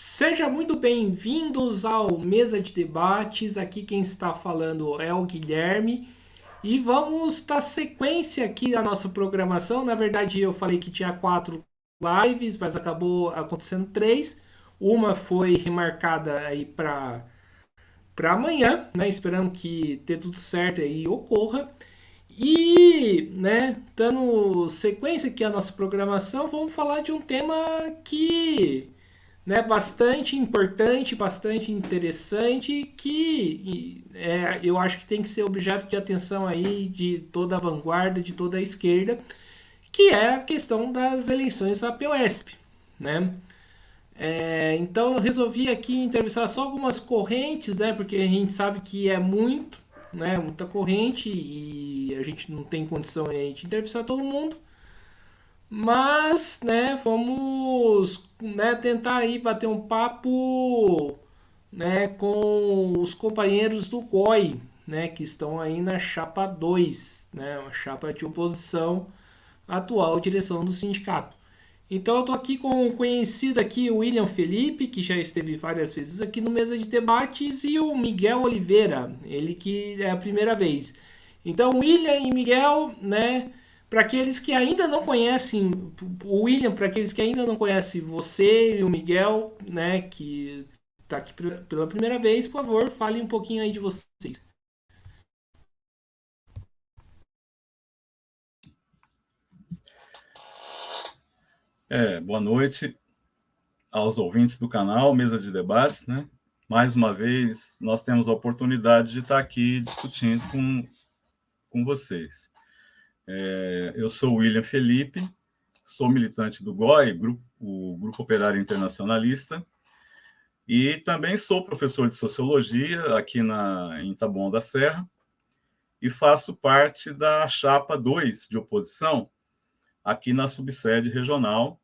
Seja muito bem-vindos ao Mesa de Debates. Aqui quem está falando é o Guilherme. E vamos dar sequência aqui à nossa programação. Na verdade, eu falei que tinha 4 lives, mas acabou acontecendo 3. Uma foi remarcada aí para amanhã, né? Esperando que dê tudo certo aí e ocorra. E, né, dando sequência aqui à nossa programação, vamos falar de um tema que, né, bastante importante, bastante interessante, que eu acho que tem que ser objeto de atenção aí de toda a vanguarda, de toda a esquerda, que é a questão das eleições da POSP, né? Então eu resolvi aqui entrevistar só algumas correntes, né? Porque a gente sabe que é muito, né? Muita corrente e a gente não tem condição aí de entrevistar todo mundo. Mas, né, vamos, né, tentar aí bater um papo, né, com os companheiros do GOI, né, que estão aí na chapa 2, né, uma chapa de oposição à atual direção do sindicato. Então eu tô aqui com um conhecido aqui, o William Felipe, que já esteve várias vezes aqui no Mesa de Debates, e o Miguel Oliveira, ele que é a primeira vez. Então, William e Miguel, né, para aqueles que ainda não conhecem, o William, para aqueles que ainda não conhecem você e o Miguel, né, que tá aqui pela primeira vez, por favor, fale um pouquinho aí de vocês. Boa noite aos ouvintes do canal Mesa de Debates, né? Mais uma vez, nós temos a oportunidade de estar aqui discutindo com vocês. Eu sou o William Felipe, sou militante do GOI, o Grupo Operário Internacionalista, e também sou professor de Sociologia aqui em Taboão da Serra, e faço parte da chapa 2 de oposição aqui na subsede regional,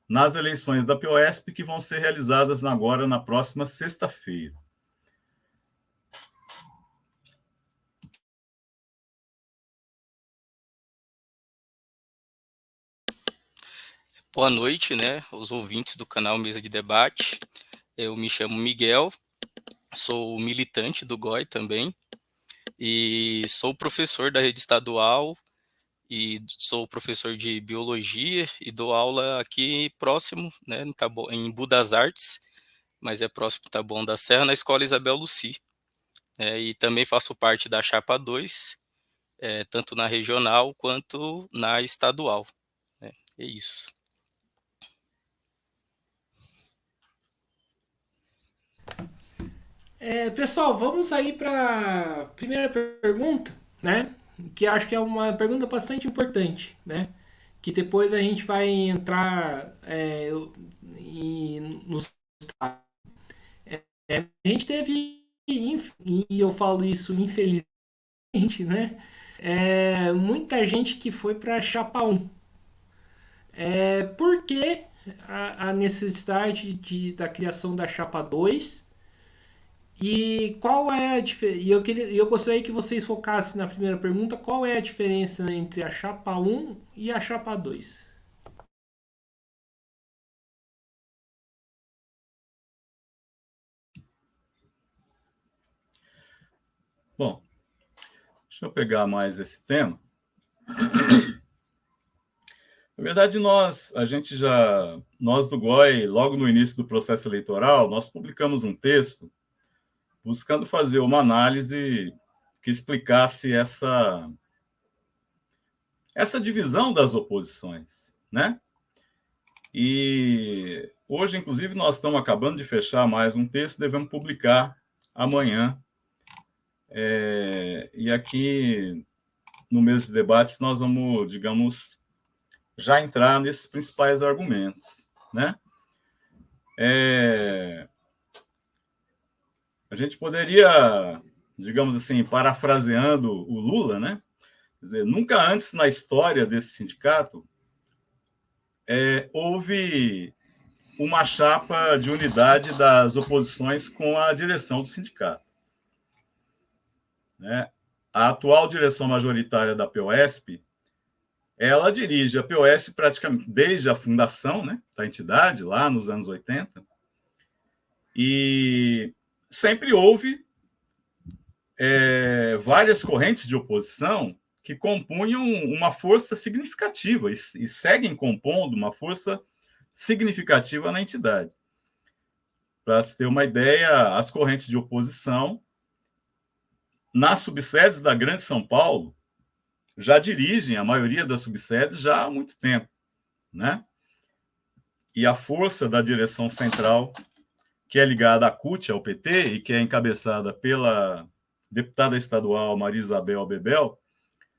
nas eleições da POSP, que vão ser realizadas agora na próxima sexta-feira. Boa noite, né, os ouvintes do canal Mesa de Debate. Eu me chamo Miguel, sou militante do GOI também, e sou professor da rede estadual, e sou professor de biologia, e dou aula aqui próximo, né, em Budas Artes, mas é próximo de Taboão da Serra, na Escola Isabel Lucy. E também faço parte da Chapa 2, tanto na regional quanto na estadual. É isso. Pessoal, vamos aí para a primeira pergunta, né? Que acho que é uma pergunta bastante importante, né? Que depois a gente vai entrar nos. A gente teve, e eu falo isso infelizmente, né? Muita gente que foi para a Chapa 1. Por que a necessidade da criação da Chapa 2? E qual é a diferença? Eu gostaria que vocês focassem na primeira pergunta: qual é a diferença entre a chapa 1 e a chapa 2? Bom, deixa eu pegar mais esse tema. Na verdade, nós do GOI, logo no início do processo eleitoral, nós publicamos um texto buscando fazer uma análise que explicasse essa divisão das oposições, né? E hoje, inclusive, nós estamos acabando de fechar mais um texto, devemos publicar amanhã. E aqui, no mês de debates, nós vamos, digamos, já entrar nesses principais argumentos, né? A gente poderia, digamos assim, parafraseando o Lula, né? Quer dizer, nunca antes na história desse sindicato houve uma chapa de unidade das oposições com a direção do sindicato, né? A atual direção majoritária da POSP, ela dirige a POSP praticamente desde a fundação, né, da entidade, lá nos anos 80, E sempre houve várias correntes de oposição que compunham uma força significativa e seguem compondo uma força significativa na entidade. Para se ter uma ideia, as correntes de oposição nas subsedes da Grande São Paulo já dirigem a maioria das subsedes já há muito tempo, né? E a força da direção central, que é ligada à CUT, ao PT, e que é encabeçada pela deputada estadual Maria Isabel Bebel,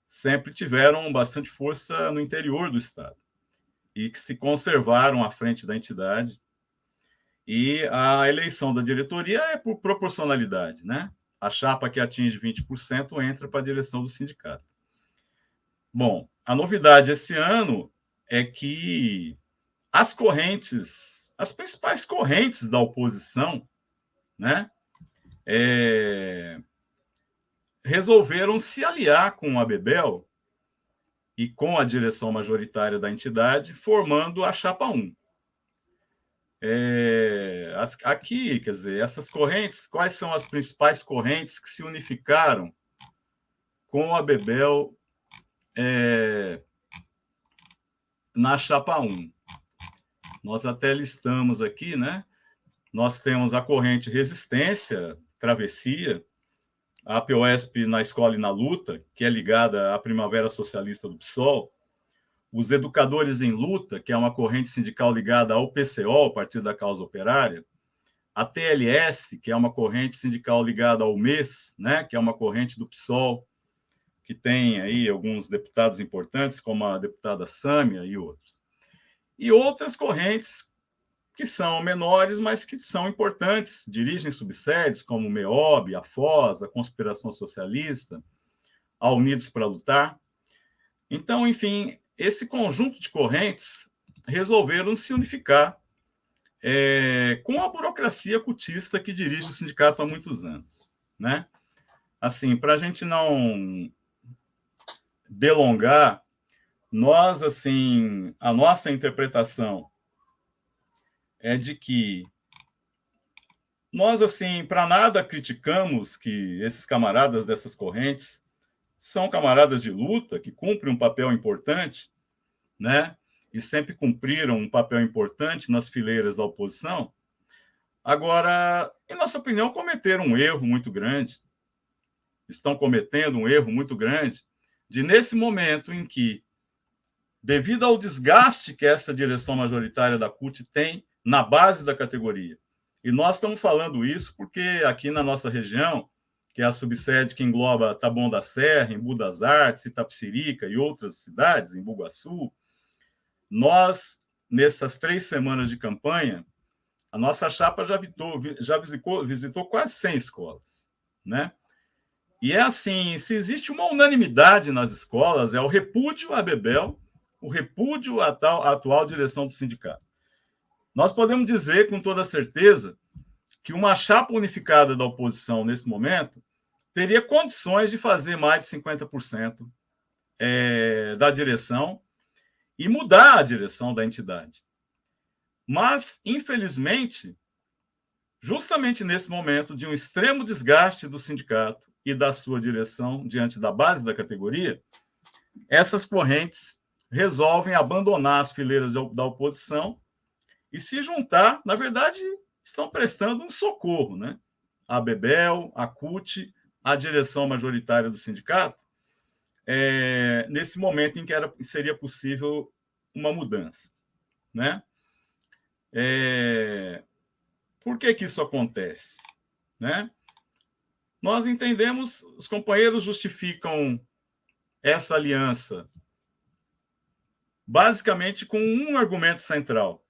sempre tiveram bastante força no interior do estado e que se conservaram à frente da entidade. E a eleição da diretoria é por proporcionalidade, né? A chapa que atinge 20% entra para a direção do sindicato. Bom, a novidade esse ano é que as principais correntes da oposição, né, resolveram se aliar com a Bebel e com a direção majoritária da entidade, formando a Chapa 1. Aqui, quer dizer, essas correntes, quais são as principais correntes que se unificaram com a Bebel na Chapa 1? Nós até listamos aqui, né? Nós temos a corrente Resistência, Travessia, a APOESP na Escola e na Luta, que é ligada à Primavera Socialista do PSOL, os Educadores em Luta, que é uma corrente sindical ligada ao PCO, Partido da Causa Operária, a TLS, que é uma corrente sindical ligada ao MES, né, que é uma corrente do PSOL, que tem aí alguns deputados importantes, como a deputada Sâmia e outros. E outras correntes que são menores, mas que são importantes, dirigem subsedes, como o MEOB, a FOS, a Conspiração Socialista, a Unidos para Lutar. Então, enfim, esse conjunto de correntes resolveram se unificar com a burocracia cutista que dirige o sindicato há muitos anos, né? Assim, para a gente não delongar, nós, assim, a nossa interpretação é de que nós, assim, para nada criticamos que esses camaradas dessas correntes são camaradas de luta, que cumprem um papel importante, né? E sempre cumpriram um papel importante nas fileiras da oposição. Agora, em nossa opinião, cometeram um erro muito grande. Estão cometendo um erro muito grande de, nesse momento em que, devido ao desgaste que essa direção majoritária da CUT tem na base da categoria, e nós estamos falando isso porque aqui na nossa região, que é a subsede que engloba Taboão da Serra, Embu das Artes, Itapecerica e outras cidades, em Bugaçu, nós, nessas 3 semanas de campanha, a nossa chapa já visitou quase 100 escolas, né? E é assim, se existe uma unanimidade nas escolas, é o repúdio à Bebel, o repúdio à atual direção do sindicato. Nós podemos dizer com toda certeza que uma chapa unificada da oposição, nesse momento, teria condições de fazer mais de 50% da direção e mudar a direção da entidade. Mas, infelizmente, justamente nesse momento de um extremo desgaste do sindicato e da sua direção diante da base da categoria, essas correntes resolvem abandonar as fileiras da oposição e se juntar, na verdade, estão prestando um socorro, né? A Bebel, a CUT, a direção majoritária do sindicato, nesse momento em que seria possível uma mudança, né? Por que isso acontece, né? Nós entendemos, os companheiros justificam essa aliança basicamente com um argumento central,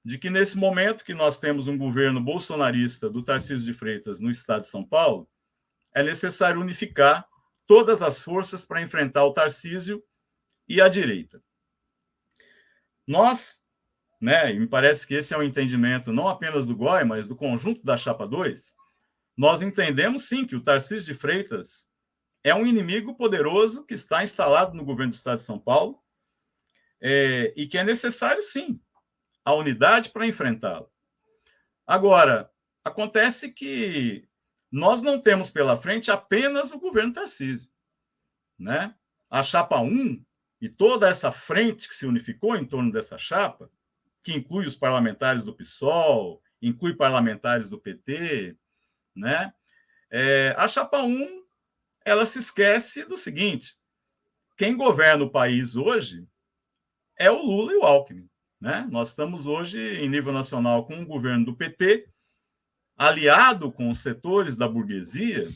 de que nesse momento que nós temos um governo bolsonarista do Tarcísio de Freitas no estado de São Paulo, é necessário unificar todas as forças para enfrentar o Tarcísio e a direita. Nós, né, e me parece que esse é um entendimento não apenas do GOI, mas do conjunto da Chapa 2, nós entendemos sim que o Tarcísio de Freitas é um inimigo poderoso que está instalado no governo do estado de São Paulo e que é necessário sim a unidade para enfrentá-lo. Agora, Acontece que nós não temos pela frente apenas o governo Tarcísio, né? A chapa 1 e toda essa frente que se unificou em torno dessa chapa, que inclui os parlamentares do PSOL, inclui parlamentares do PT, né? A chapa 1, ela se esquece do seguinte: quem governa o país hoje é o Lula e o Alckmin, né? Nós estamos hoje, em nível nacional, com um governo do PT, aliado com os setores da burguesia,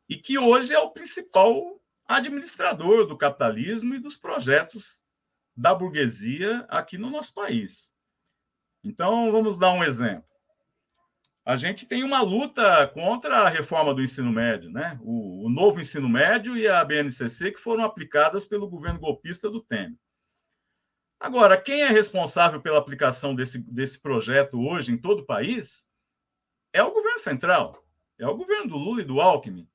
e que hoje é o principal administrador do capitalismo e dos projetos da burguesia aqui no nosso país. Então, vamos dar um exemplo. A gente tem uma luta contra a reforma do ensino médio, né? O novo ensino médio e a BNCC, que foram aplicadas pelo governo golpista do Temer. Agora, quem é responsável pela aplicação desse projeto hoje em todo o país é o governo central, é o governo do Lula e do Alckmin,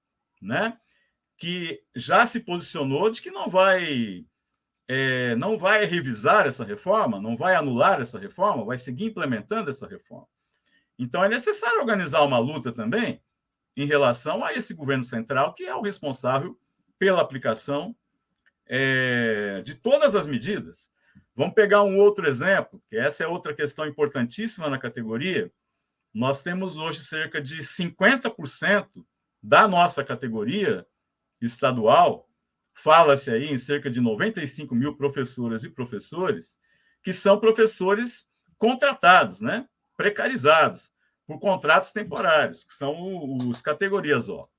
né? Que já se posicionou de que não vai revisar essa reforma, não vai anular essa reforma, vai seguir implementando essa reforma. Então, é necessário organizar uma luta também em relação a esse governo central, que é o responsável pela aplicação de todas as medidas. Vamos pegar um outro exemplo, que essa é outra questão importantíssima na categoria. Nós temos hoje cerca de 50% da nossa categoria estadual, fala-se aí em cerca de 95 mil professoras e professores, que são professores contratados, né? Precarizados, por contratos temporários, que são os categorias O.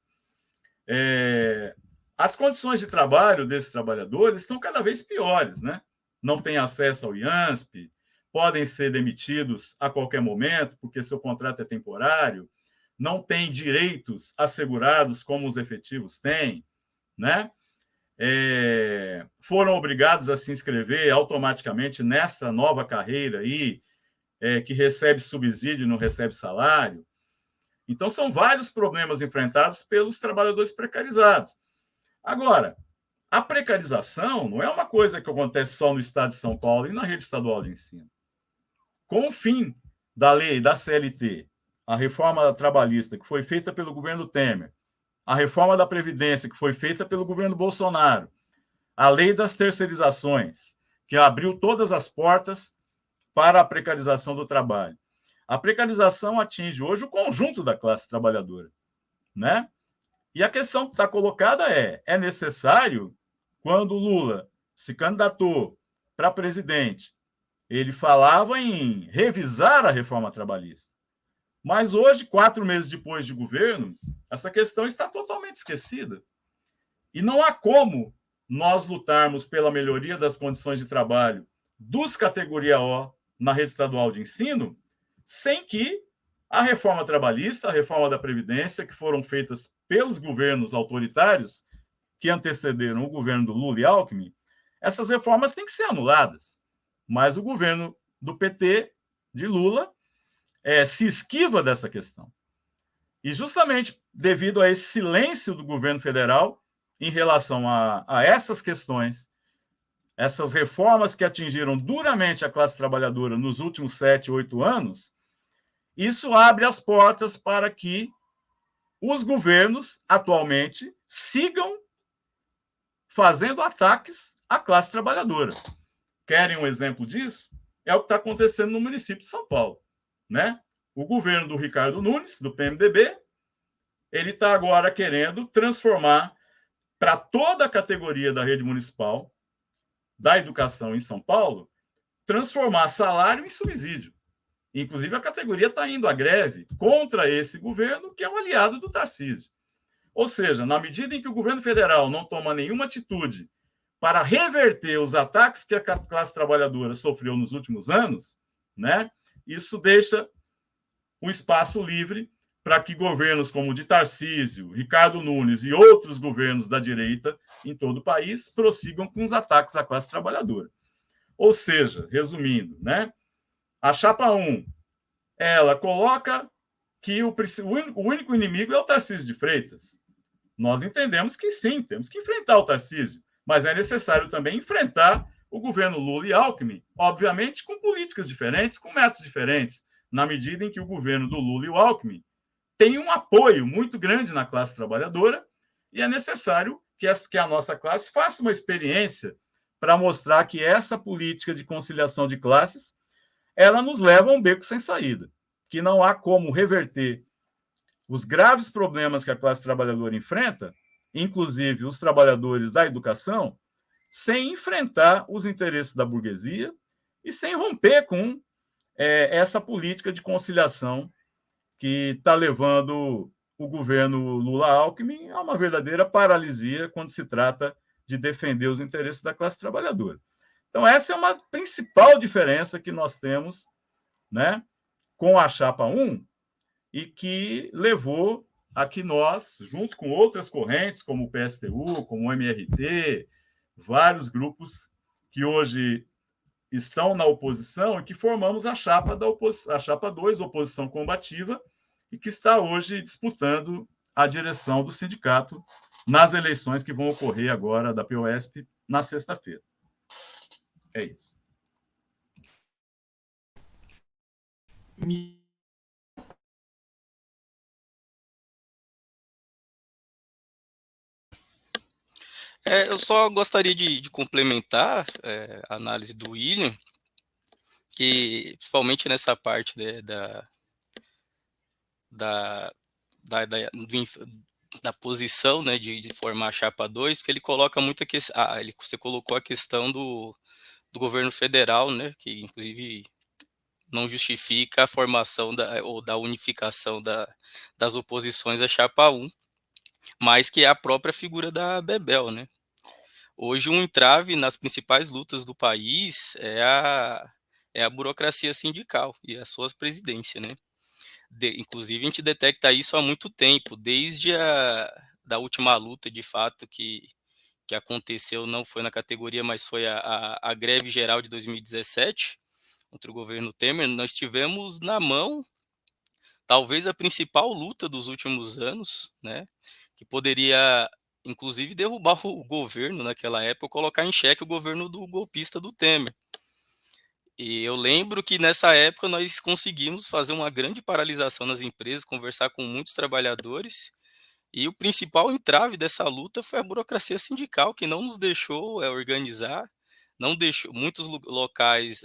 As condições de trabalho desses trabalhadores estão cada vez piores, né? Não têm acesso ao IANSP, podem ser demitidos a qualquer momento, porque seu contrato é temporário, não têm direitos assegurados como os efetivos têm, né? Foram obrigados a se inscrever automaticamente nessa nova carreira aí, que recebe subsídio e não recebe salário. Então, são vários problemas enfrentados pelos trabalhadores precarizados. Agora, a precarização não é uma coisa que acontece só no estado de São Paulo e na rede estadual de ensino. Com o fim da lei da CLT, a reforma trabalhista que foi feita pelo governo Temer, a reforma da Previdência que foi feita pelo governo Bolsonaro, a lei das terceirizações, que abriu todas as portas para a precarização do trabalho. A precarização atinge hoje o conjunto da classe trabalhadora, né? E a questão que está colocada é necessário, quando o Lula se candidatou para presidente, ele falava em revisar a reforma trabalhista. Mas hoje, 4 meses depois de governo, essa questão está totalmente esquecida. E não há como nós lutarmos pela melhoria das condições de trabalho dos categoria O na rede estadual de ensino sem que a reforma trabalhista, a reforma da Previdência, que foram feitas pelos governos autoritários que antecederam o governo do Lula e Alckmin, essas reformas têm que ser anuladas. Mas o governo do PT, de Lula, se esquiva dessa questão. E justamente devido a esse silêncio do governo federal em relação a essas questões, essas reformas que atingiram duramente a classe trabalhadora nos últimos 7, 8 anos, isso abre as portas para que os governos, atualmente, sigam fazendo ataques à classe trabalhadora. Querem um exemplo disso? É o que está acontecendo no município de São Paulo, né? O governo do Ricardo Nunes, do PMDB, ele está agora querendo transformar para toda a categoria da rede municipal da educação em São Paulo, transformar salário em subsídio. Inclusive, a categoria está indo à greve contra esse governo, que é um aliado do Tarcísio. Ou seja, na medida em que o governo federal não toma nenhuma atitude para reverter os ataques que a classe trabalhadora sofreu nos últimos anos, né, isso deixa um espaço livre para que governos como o de Tarcísio, Ricardo Nunes e outros governos da direita em todo o país prossigam com os ataques à classe trabalhadora. Ou seja, resumindo, né, a chapa 1, ela coloca que o único inimigo é o Tarcísio de Freitas. Nós entendemos que sim, temos que enfrentar o Tarcísio, mas é necessário também enfrentar o governo Lula e Alckmin, obviamente com políticas diferentes, com métodos diferentes. na medida em que o governo do Lula e o Alckmin tem um apoio muito grande na classe trabalhadora, e é necessário que a nossa classe faça uma experiência para mostrar que essa política de conciliação de classes ela nos leva a um beco sem saída, que não há como reverter os graves problemas que a classe trabalhadora enfrenta, inclusive os trabalhadores da educação, sem enfrentar os interesses da burguesia e sem romper com essa política de conciliação que está levando o governo Lula-Alckmin a uma verdadeira paralisia quando se trata de defender os interesses da classe trabalhadora. Então, essa é uma principal diferença que nós temos, né, com a Chapa 1 e que levou a que nós, junto com outras correntes, como o PSTU, como o MRT, vários grupos que hoje estão na oposição e que formamos a chapa, a chapa 2, Oposição Combativa, e que está hoje disputando a direção do sindicato nas eleições que vão ocorrer agora da POSP na sexta-feira. É isso. Eu só gostaria de complementar a análise do William, que principalmente nessa parte, né, da posição, né, de formar a chapa 2, porque ele coloca muito você colocou a questão do governo federal, né, que inclusive não justifica a formação ou da unificação das oposições à chapa 1, mas que é a própria figura da Bebel, né. Hoje um entrave nas principais lutas do país é a burocracia sindical e a sua presidência, né. Inclusive a gente detecta isso há muito tempo, desde da última luta de fato que aconteceu, não foi na categoria, mas foi a greve geral de 2017, contra o governo Temer. Nós tivemos na mão, talvez a principal luta dos últimos anos, né, que poderia inclusive derrubar o governo naquela época, colocar em xeque o governo do golpista do Temer. E eu lembro que nessa época nós conseguimos fazer uma grande paralisação nas empresas, conversar com muitos trabalhadores, e o principal entrave dessa luta foi a burocracia sindical, que não nos deixou organizar, não deixou muitos locais,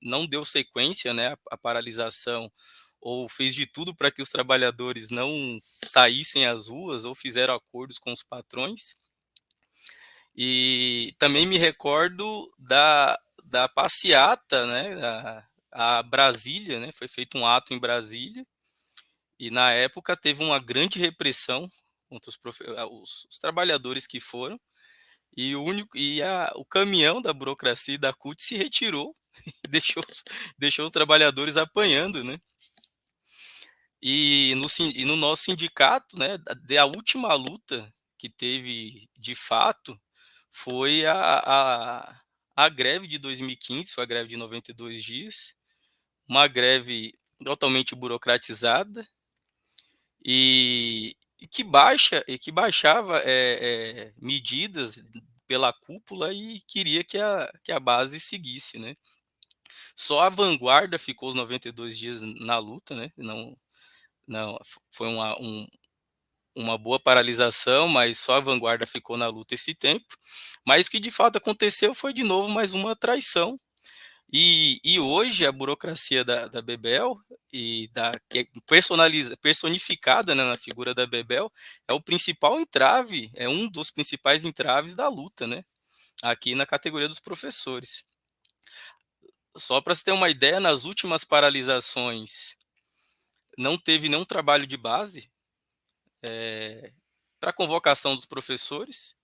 não deu sequência, né, à paralisação, ou fez de tudo para que os trabalhadores não saíssem às ruas ou fizeram acordos com os patrões. E também me recordo da passeata, né, a Brasília, né, foi feito um ato em Brasília, e na época teve uma grande repressão contra os trabalhadores que foram, e o caminhão da burocracia e da CUT se retirou e deixou os trabalhadores apanhando, né. E no nosso sindicato, né, a última luta que teve de fato foi a greve de 2015, foi a greve de 92 dias, uma greve totalmente burocratizada e que baixava medidas pela cúpula e queria que a base seguisse, né. Só a vanguarda ficou os 92 dias na luta, né, não foi uma boa paralisação, mas só a vanguarda ficou na luta esse tempo. Mas o que de fato aconteceu foi de novo mais uma traição. E hoje a burocracia da Bebel, que é personificada, né, na figura da Bebel, é o principal entrave, é um dos principais entraves da luta, né, aqui na categoria dos professores. Só para você ter uma ideia, nas últimas paralisações não teve nenhum trabalho de base para convocação dos professores,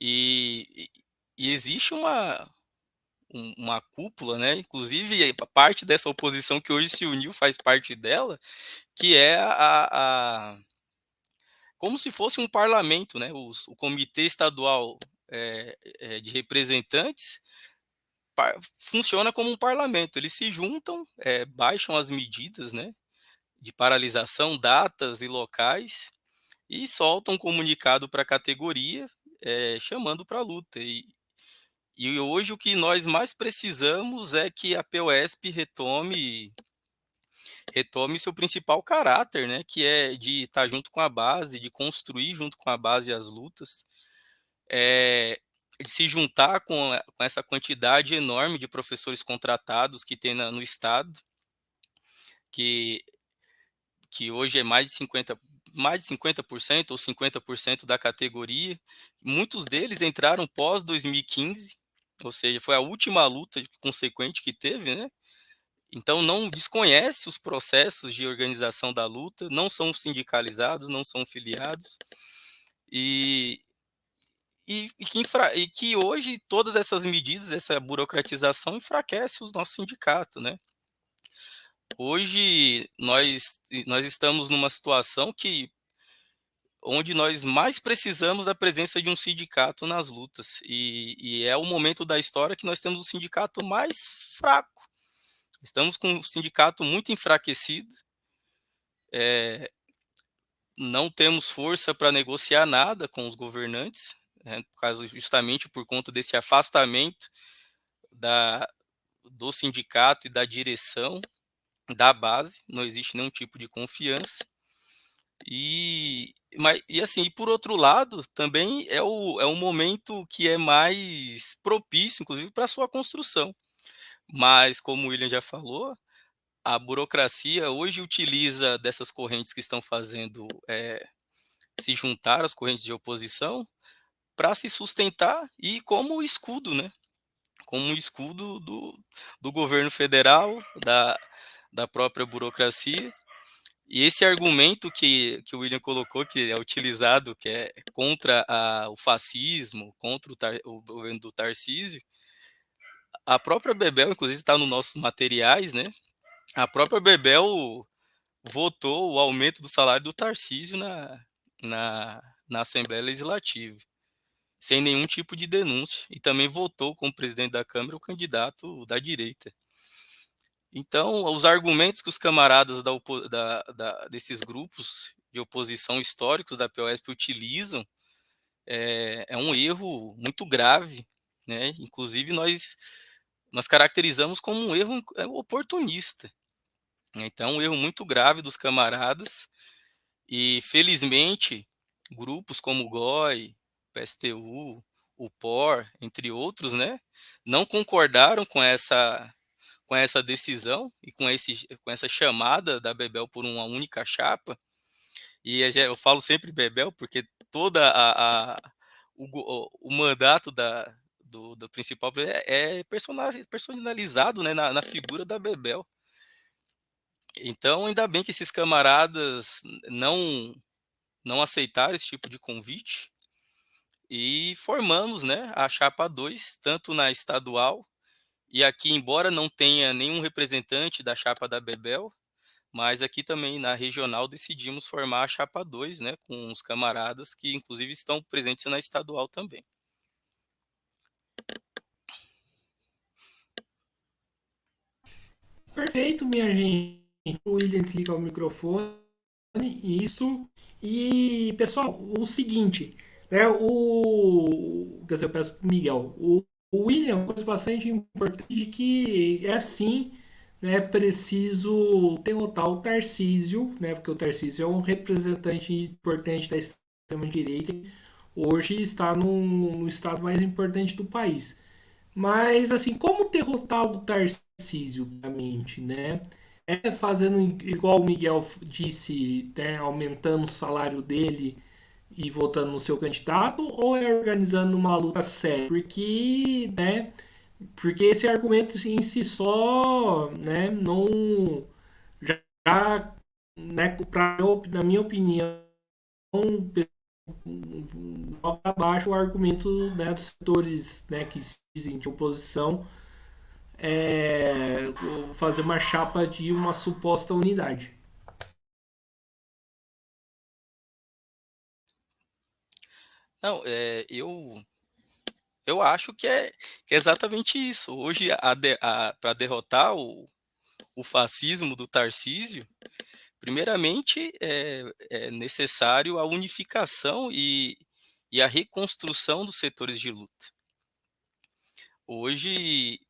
e existe uma cúpula, né, inclusive parte dessa oposição que hoje se uniu faz parte dela, que é como se fosse um parlamento, né, o comitê estadual de representantes funciona como um parlamento, eles se juntam, baixam as medidas, né, de paralisação, datas e locais, e soltam um comunicado para a categoria, chamando para a luta. E hoje o que nós mais precisamos é que a POSP retome retome seu principal caráter, né, que é de estar junto com a base, de construir junto com a base as lutas, de se juntar com essa quantidade enorme de professores contratados que tem no Estado, que, que hoje é mais de 50% ou 50% da categoria. Muitos deles entraram pós 2015, ou seja, foi a última luta consequente que teve, né? Então não desconhece os processos de organização da luta, não são sindicalizados, não são filiados, e, e que hoje todas essas medidas, essa burocratização enfraquece o nosso sindicato, né? Hoje nós estamos numa situação onde nós mais precisamos da presença de um sindicato nas lutas, e é o momento da história que nós temos o sindicato mais fraco. Estamos com um sindicato muito enfraquecido, não temos força para negociar nada com os governantes, né, justamente por conta desse afastamento do sindicato e da direção da base, não existe nenhum tipo de confiança. E por outro lado, também é o momento que é mais propício, inclusive, para a sua construção. Mas, como o William já falou, a burocracia hoje utiliza dessas correntes que estão fazendo se juntar às correntes de oposição para se sustentar e como escudo, né? Como um escudo do governo federal, da própria burocracia. E esse argumento que o William colocou, que é utilizado, que é contra o fascismo, contra o governo do Tarcísio, a própria Bebel, inclusive está nos nossos materiais, né? A própria Bebel votou o aumento do salário do Tarcísio na Assembleia Legislativa, sem nenhum tipo de denúncia, e também votou como presidente da Câmara o candidato da direita. Então, os argumentos que os camaradas desses grupos de oposição históricos da POSP utilizam é um erro muito grave, né? Inclusive, nós caracterizamos como um erro oportunista. Então, um erro muito grave dos camaradas, e felizmente, grupos como o GOI, o PSTU, o POR, entre outros, né, não concordaram com essa decisão e com essa chamada da Bebel por uma única chapa. E eu falo sempre Bebel porque toda o mandato do principal é personalizado, né, na figura da Bebel. Então, ainda bem que esses camaradas não aceitaram esse tipo de convite, e formamos, né, a chapa 2, tanto na estadual, e aqui, embora não tenha nenhum representante da chapa da Bebel, mas aqui também na regional decidimos formar a chapa 2, né, com os camaradas que inclusive estão presentes na estadual também. Perfeito, minha gente. O William desliga o microfone. Isso. E, pessoal, o seguinte, né? Quer dizer, eu peço pro Miguel. O William, uma coisa bastante importante de que é sim, né? Preciso derrotar o Tarcísio, né? Porque o Tarcísio é um representante importante da extrema-direita. Hoje está no estado mais importante do país. Mas, assim, como derrotar o Tarcísio, obviamente, né? É fazendo igual o Miguel disse, né, aumentando o salário dele e votando no seu candidato, ou é organizando uma luta séria? Porque esse argumento assim, em si só, né, não já, né, na minha opinião, coloca abaixo o argumento, né, dos setores, né, que se dizem de oposição, fazer uma chapa de uma suposta unidade. Não, eu acho que é exatamente isso. Hoje, para derrotar o fascismo do Tarcísio, primeiramente é necessário a unificação e a reconstrução dos setores de luta. Hoje,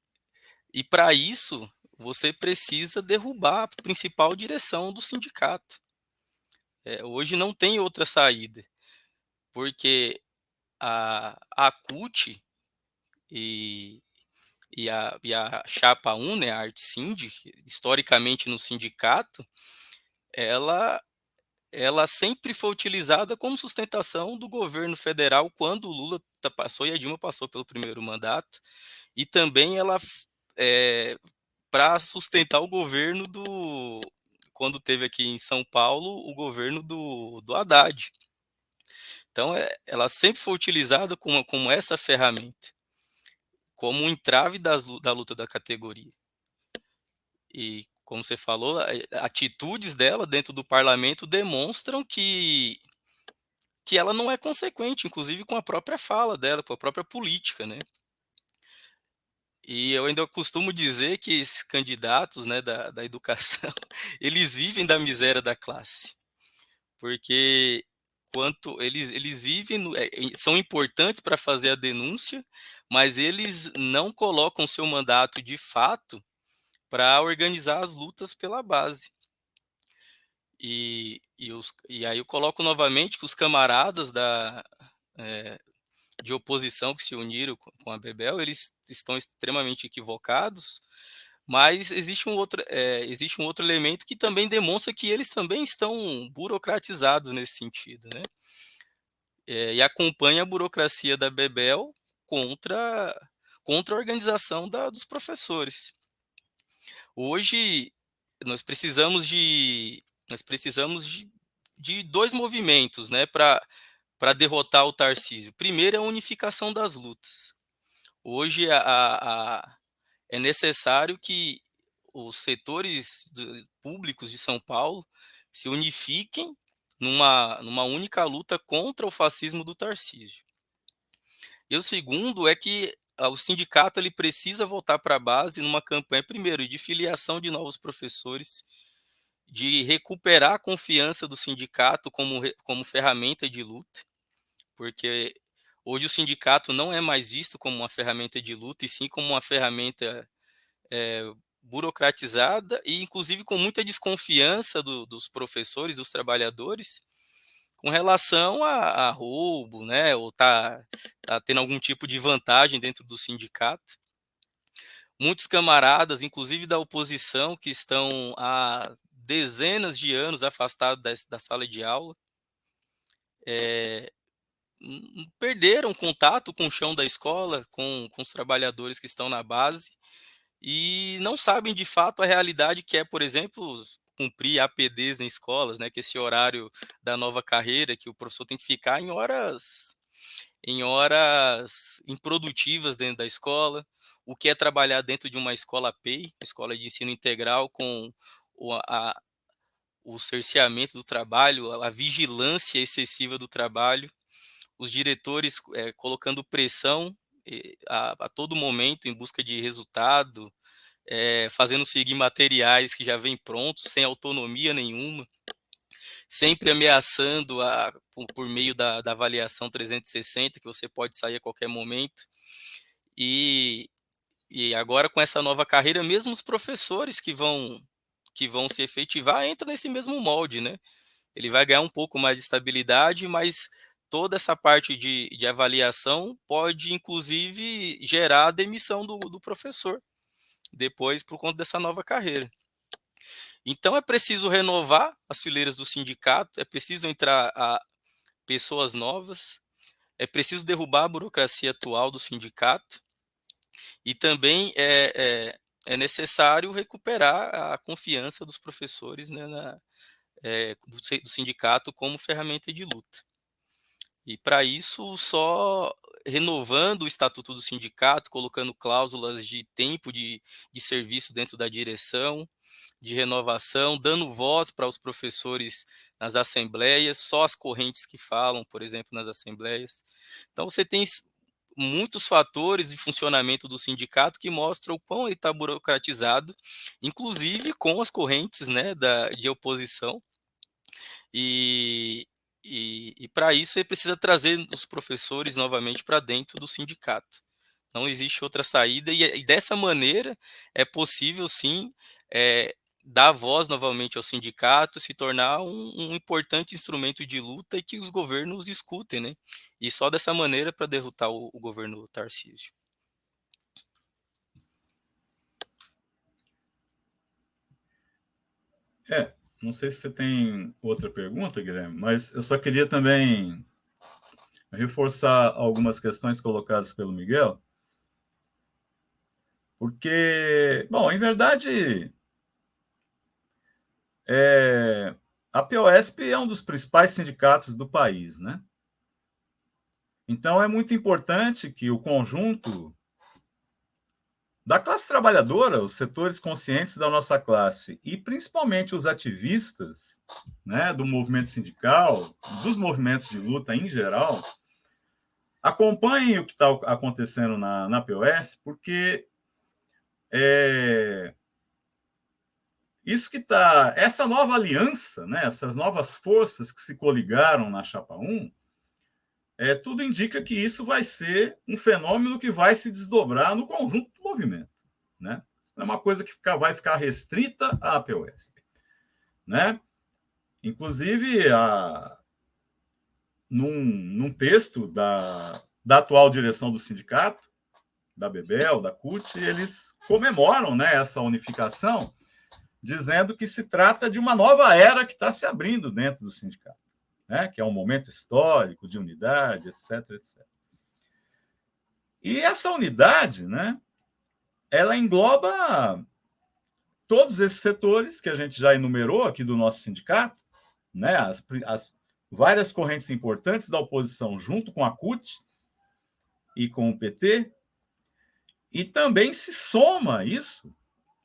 e para isso, você precisa derrubar a principal direção do sindicato. Hoje não tem outra saída, porque a CUT e, e a Chapa 1, né, a Artsindy, historicamente no sindicato, ela sempre foi utilizada como sustentação do governo federal quando o Lula passou e a Dilma passou pelo primeiro mandato, e também ela para sustentar o governo quando teve aqui em São Paulo, o governo do Haddad. Então, ela sempre foi utilizada como essa ferramenta, como um entrave da luta da categoria. E, como você falou, atitudes dela dentro do parlamento demonstram que ela não é consequente, inclusive com a própria fala dela, com a própria política, né? E eu ainda costumo dizer que esses candidatos, né, da educação, eles vivem da miséria da classe, porque eles vivem, são importantes para fazer a denúncia, mas eles não colocam seu mandato de fato para organizar as lutas pela base. E aí eu coloco novamente que os camaradas de oposição que se uniram com a Bebel, eles estão extremamente equivocados, mas existe um outro elemento que também demonstra que eles também estão burocratizados nesse sentido, né? E acompanha a burocracia da Bebel contra a organização dos professores. Hoje, nós precisamos de dois movimentos, né, para derrotar o Tarcísio. Primeiro é a unificação das lutas. Hoje é necessário que os setores públicos de São Paulo se unifiquem numa única luta contra o fascismo do Tarcísio. E o segundo é que o sindicato ele precisa voltar para a base numa campanha, primeiro, de filiação de novos professores, de recuperar a confiança do sindicato como ferramenta de luta, porque hoje o sindicato não é mais visto como uma ferramenta de luta, e sim como uma ferramenta burocratizada e, inclusive, com muita desconfiança dos professores, dos trabalhadores, com relação a roubo, né, ou tá tendo algum tipo de vantagem dentro do sindicato. Muitos camaradas, inclusive da oposição, que estão há dezenas de anos afastados da sala de aula, perderam contato com o chão da escola, com os trabalhadores que estão na base, e não sabem de fato a realidade que é, por exemplo, cumprir APDs em escolas, né, que esse horário da nova carreira, que o professor tem que ficar em horas improdutivas dentro da escola, o que é trabalhar dentro de uma escola PEI, escola de ensino integral, com o cerceamento do trabalho, a vigilância excessiva do trabalho, os diretores colocando pressão a todo momento em busca de resultado, fazendo seguir materiais que já vêm prontos, sem autonomia nenhuma, sempre ameaçando por meio da avaliação 360, que você pode sair a qualquer momento. E agora, com essa nova carreira, mesmo os professores que vão se efetivar entram nesse mesmo molde, né? Ele vai ganhar um pouco mais de estabilidade, mas toda essa parte de avaliação pode, inclusive, gerar a demissão do professor, depois, por conta dessa nova carreira. Então, é preciso renovar as fileiras do sindicato, é preciso entrar pessoas novas, é preciso derrubar a burocracia atual do sindicato, e também é necessário recuperar a confiança dos professores, né, do sindicato como ferramenta de luta. E para isso, só renovando o estatuto do sindicato, colocando cláusulas de tempo de serviço dentro da direção, de renovação, dando voz para os professores nas assembleias, só as correntes que falam, por exemplo, nas assembleias. Então, você tem muitos fatores de funcionamento do sindicato que mostram o quão ele está burocratizado, inclusive com as correntes, né, de oposição. E para isso ele precisa trazer os professores novamente para dentro do sindicato. Não existe outra saída, e dessa maneira é possível, sim, dar voz novamente ao sindicato, se tornar um importante instrumento de luta e que os governos escutem, né? E só dessa maneira para derrotar o governo Tarcísio. Não sei se você tem outra pergunta, Guilherme, mas eu só queria também reforçar algumas questões colocadas pelo Miguel, porque, bom, em verdade, a POSP é um dos principais sindicatos do país, né? Então, é muito importante que o conjunto da classe trabalhadora, os setores conscientes da nossa classe e principalmente os ativistas, né, do movimento sindical, dos movimentos de luta em geral, acompanhem o que está acontecendo na POS, porque isso que está, essa nova aliança, né, essas novas forças que se coligaram na Chapa 1, tudo indica que isso vai ser um fenômeno que vai se desdobrar no conjunto do movimento, né? Isso não é uma coisa que vai ficar restrita à POSP, né? Inclusive, num texto da atual direção do sindicato, da Bebel, da CUT, eles comemoram, né, essa unificação, dizendo que se trata de uma nova era que está se abrindo dentro do sindicato, né, que é um momento histórico de unidade, etc, etc. E essa unidade, né, ela engloba todos esses setores que a gente já enumerou aqui do nosso sindicato, né, as várias correntes importantes da oposição junto com a CUT e com o PT, e também se soma isso.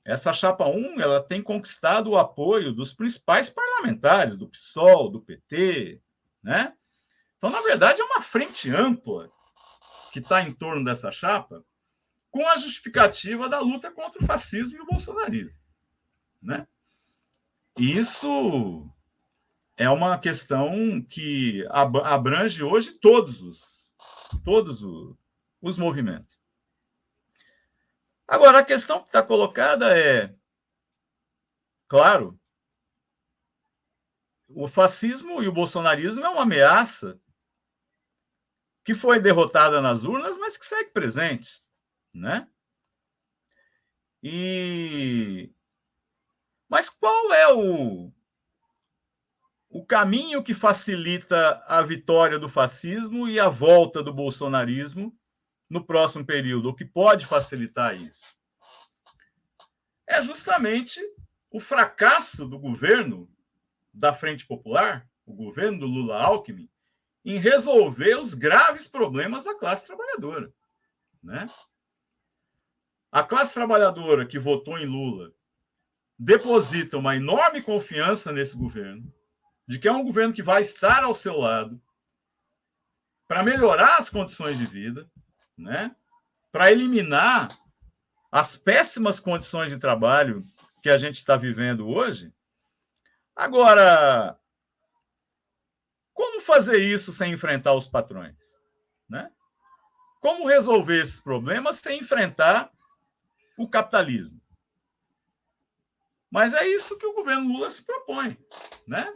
Essa Chapa 1 ela tem conquistado o apoio dos principais parlamentares, do PSOL, do PT, né? Então, na verdade, é uma frente ampla que está em torno dessa chapa, com a justificativa da luta contra o fascismo e o bolsonarismo, né? E isso é uma questão que abrange hoje todos os movimentos. Agora, a questão que está colocada é, claro, o fascismo e o bolsonarismo é uma ameaça que foi derrotada nas urnas, mas que segue presente, né? Mas qual é o caminho que facilita a vitória do fascismo e a volta do bolsonarismo no próximo período? O que pode facilitar isso? É justamente o fracasso do governo da Frente Popular, o governo do Lula-Alckmin, em resolver os graves problemas da classe trabalhadora, né? A classe trabalhadora que votou em Lula deposita uma enorme confiança nesse governo, de que é um governo que vai estar ao seu lado para melhorar as condições de vida, né? Para eliminar as péssimas condições de trabalho que a gente está vivendo hoje. Agora, como fazer isso sem enfrentar os patrões, né? Como resolver esses problemas sem enfrentar o capitalismo? Mas é isso que o governo Lula se propõe, né?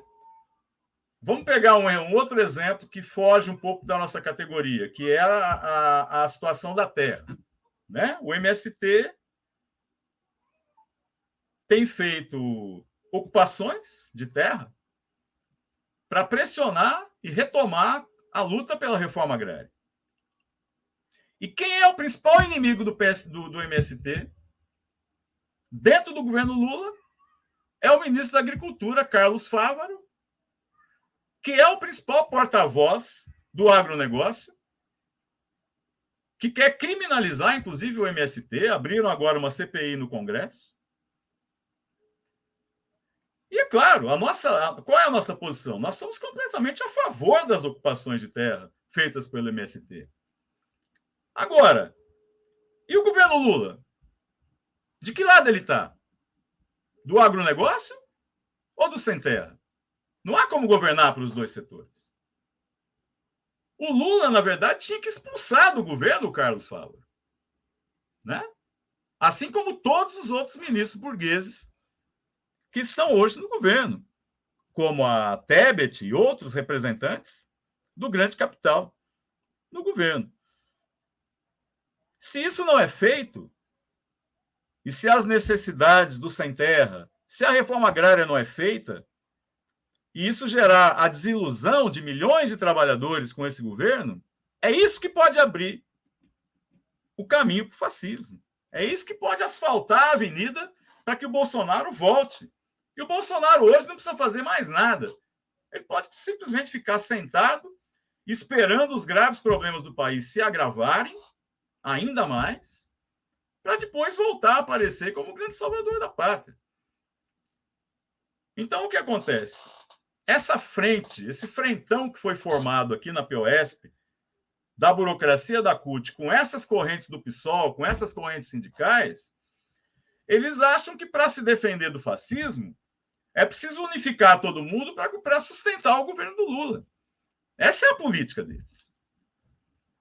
Vamos pegar um outro exemplo que foge um pouco da nossa categoria, que é a situação da terra, né? O MST tem feito ocupações de terra para pressionar e retomar a luta pela reforma agrária. E quem é o principal inimigo do MST dentro do governo Lula? É o ministro da Agricultura, Carlos Fávaro, que é o principal porta-voz do agronegócio, que quer criminalizar, inclusive, o MST. Abriram agora uma CPI no Congresso. E, é claro, qual é a nossa posição? Nós somos completamente a favor das ocupações de terra feitas pelo MST. Agora, e o governo Lula? De que lado ele está? Do agronegócio ou do sem terra? Não há como governar para os dois setores. O Lula, na verdade, tinha que expulsar do governo o Carlos Fávaro. né? Assim como todos os outros ministros burgueses que estão hoje no governo, como a Tebet e outros representantes do grande capital no governo. Se isso não é feito, e se as necessidades do sem-terra, se a reforma agrária não é feita, e isso gerar a desilusão de milhões de trabalhadores com esse governo, é isso que pode abrir o caminho para o fascismo. É isso que pode asfaltar a avenida para que o Bolsonaro volte. E o Bolsonaro hoje não precisa fazer mais nada. Ele pode simplesmente ficar sentado, esperando os graves problemas do país se agravarem ainda mais, para depois voltar a aparecer como o grande salvador da pátria. Então, o que acontece? Essa frente, esse frentão que foi formado aqui na POSP, da burocracia da CUT, com essas correntes do PSOL, com essas correntes sindicais, eles acham que para se defender do fascismo, é preciso unificar todo mundo para sustentar o governo do Lula. Essa é a política deles.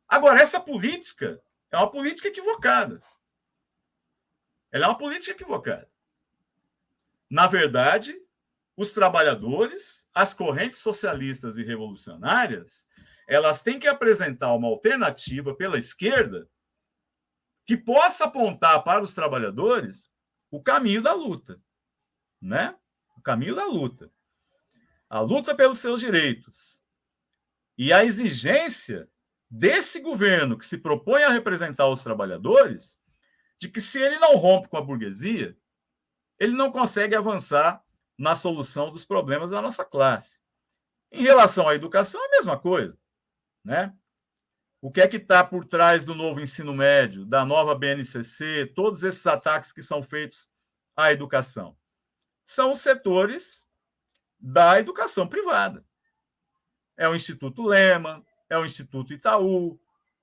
Agora, essa política é uma política equivocada. Ela é uma política equivocada. Na verdade, os trabalhadores, as correntes socialistas e revolucionárias, elas têm que apresentar uma alternativa pela esquerda que possa apontar para os trabalhadores o caminho da luta, né? O caminho da luta. A luta pelos seus direitos. E a exigência desse governo que se propõe a representar os trabalhadores de que se ele não rompe com a burguesia, ele não consegue avançar na solução dos problemas da nossa classe. Em relação à educação, é a mesma coisa, né? O que é que está por trás do novo ensino médio, da nova BNCC, todos esses ataques que são feitos à educação? São os setores da educação privada. É o Instituto Lehman, é o Instituto Itaú,